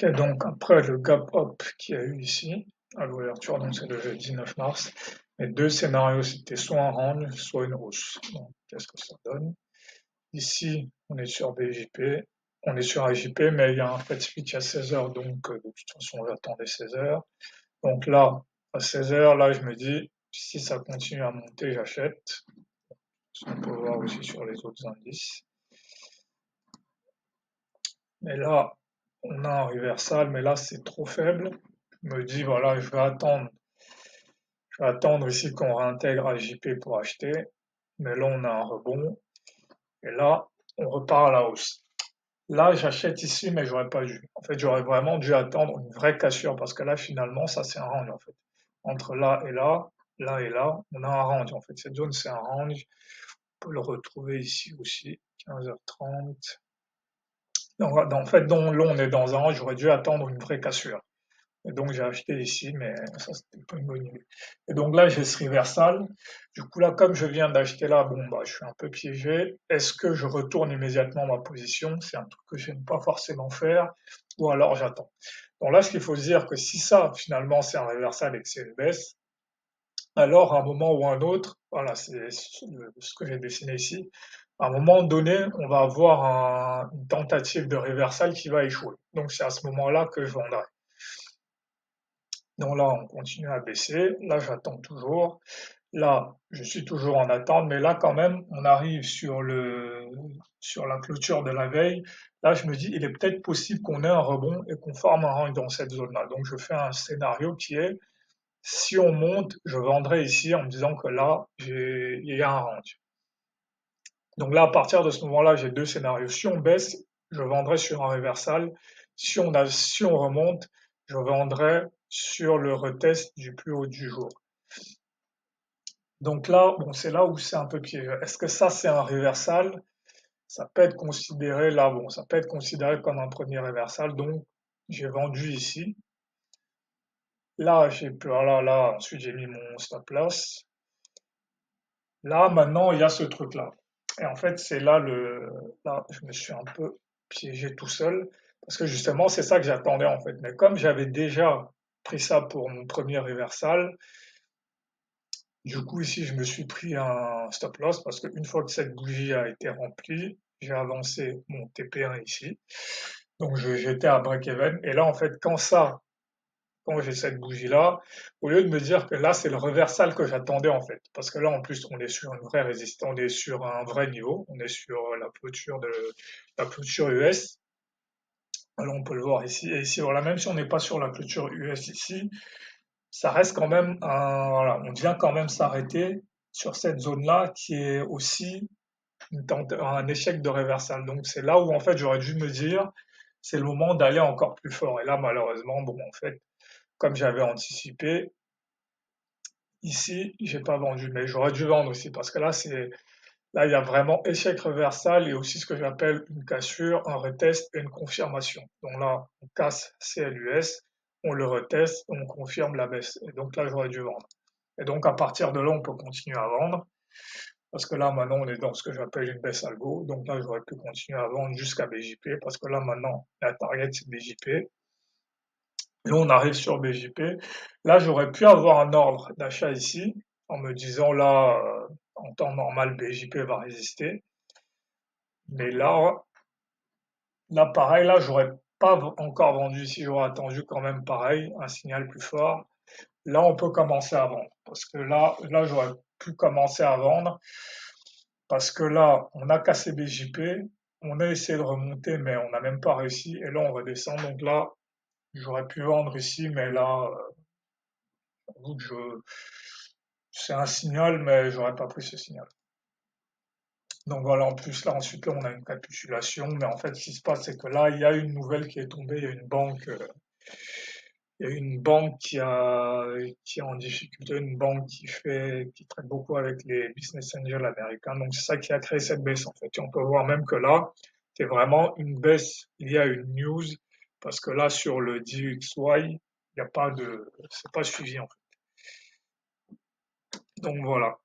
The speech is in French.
Ok, donc après le gap up qu'il y a eu ici, à l'ouverture, donc c'est le jeudi 9 mars, les deux scénarios c'était soit un range, soit une hausse. Donc qu'est-ce que ça donne? Ici, on est sur BJP, on est sur AJP, mais il y a un fat switch à 16 heures, donc de toute façon j'attendais 16 heures. Donc là, à 16 heures, là je me dis, si ça continue à monter, j'achète. On peut voir aussi sur les autres indices. Mais là, on a un reversal, mais là c'est trop faible. Je me dis, voilà, je vais attendre ici qu'on réintègre AJP pour acheter. Mais là, on a un rebond. Et là, on repart à la hausse. Là, j'achète ici, mais j'aurais pas dû. En fait, j'aurais vraiment dû attendre une vraie cassure parce que là, finalement, ça, c'est un range, en fait. Entre là et là, on a un range, en fait. Cette zone, c'est un range. On peut le retrouver ici aussi, 15h30. Donc, en fait, là, on est dans un range, j'aurais dû attendre une vraie cassure. Et donc j'ai acheté ici, mais ça c'était pas une bonne idée. Et donc là j'ai ce reversal. Du coup là, comme je viens d'acheter là, bon bah je suis un peu piégé. Est-ce que je retourne immédiatement ma position? C'est un truc que je n'aime pas forcément faire, ou alors j'attends. Donc là, ce qu'il faut se dire que si ça finalement c'est un reversal et que c'est une baisse, alors à un moment ou à un autre, voilà, c'est ce que j'ai dessiné ici. À un moment donné, on va avoir une tentative de reversal qui va échouer. Donc c'est à ce moment-là que je vendrai. Donc là, on continue à baisser. Là, j'attends toujours. Là, je suis toujours en attente, mais là, quand même, on arrive sur la clôture de la veille. Là, je me dis, il est peut-être possible qu'on ait un rebond et qu'on forme un range dans cette zone-là. Donc, je fais un scénario qui est, si on monte, je vendrai ici en me disant que là, il y a un range. Donc là, à partir de ce moment-là, j'ai deux scénarios. Si on baisse, je vendrai sur un reversal. Si on remonte, je vendrai sur le retest du plus haut du jour. Donc là, bon, c'est là où c'est un peu piégeux. Est-ce que ça, c'est un reversal? Ça peut être considéré là, bon, ça peut être considéré comme un premier reversal. Donc, j'ai vendu ici. Là, là, ensuite, j'ai mis mon stop loss. Là, maintenant, il y a ce truc-là. Et en fait, là, je me suis un peu piégé tout seul. Parce que justement, c'est ça que j'attendais, en fait. Mais comme j'avais déjà pris ça pour mon premier reversal, du coup, ici, je me suis pris un stop loss parce qu'une fois que cette bougie a été remplie, j'ai avancé mon TP1 ici. Donc, j'étais à break-even. Et là, en fait, quand j'ai cette bougie-là, au lieu de me dire que là, c'est le reversal que j'attendais, en fait. Parce que là, en plus, on est sur une vraie résistance, on est sur un vrai niveau. On est sur la clôture US. Alors, on peut le voir ici. Et ici, voilà, même si on n'est pas sur la clôture US ici, ça reste quand même voilà, on vient quand même s'arrêter sur cette zone-là qui est aussi un échec de reversal. Donc c'est là où en fait j'aurais dû me dire c'est le moment d'aller encore plus fort. Et là malheureusement, bon en fait, comme j'avais anticipé, ici j'ai pas vendu, mais j'aurais dû vendre aussi parce que là il y a vraiment échec reversal et aussi ce que j'appelle une cassure, un retest et une confirmation. Donc là on casse CLUS, on le reteste, on confirme la baisse. Et donc là j'aurais dû vendre. Et donc, à partir de là, on peut continuer à vendre. Parce que là, maintenant, on est dans ce que j'appelle une baisse algo. Donc là, j'aurais pu continuer à vendre jusqu'à BJP. Parce que là, maintenant, la target, c'est BJP. Là, on arrive sur BJP. Là, j'aurais pu avoir un ordre d'achat ici. En me disant, là, en temps normal, BJP va résister. Mais là, pareil, là, j'aurais pas encore vendu ici. J'aurais attendu quand même pareil, un signal plus fort. Là, on peut commencer à vendre. Parce que là, j'aurais pu commencer à vendre. Parce que là, on a cassé BJP, on a essayé de remonter, mais on n'a même pas réussi. Et là, on redescend. Donc là, j'aurais pu vendre ici, mais là, j'avoue que c'est un signal, mais j'aurais pas pris ce signal. Donc voilà, en plus, là, ensuite, là, on a une capitulation. Mais en fait, ce qui se passe, c'est que là, il y a une nouvelle qui est tombée. Il y a une banque qui est en difficulté, une banque qui traite beaucoup avec les business angels américains. Donc, c'est ça qui a créé cette baisse, en fait. Et on peut voir même que là, c'est vraiment une baisse. Il y a une news, parce que là, sur le DXY, il n'y a pas c'est pas suivi, en fait. Donc, voilà.